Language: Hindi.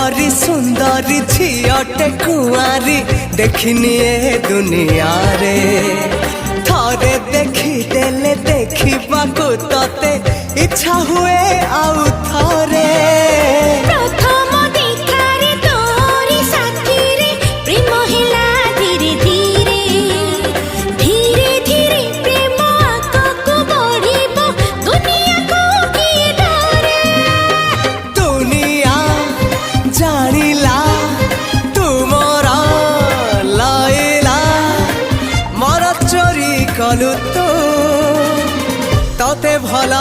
परी सुंदरी झीटे कुआरी देखनी ए दुनिया रे थरे देखीदेले देखिबाकू तते इच्छा हुए आउ थरे प्रथम देखारे तोरी साथी रे प्रेम हिला धीरे धीरे धीरे धीरे प्रेम आगकू बढ़िबो दुनिया को किए डरे दुनिया जानिला तुमर लैला मोर चोरी कलु तू तते भल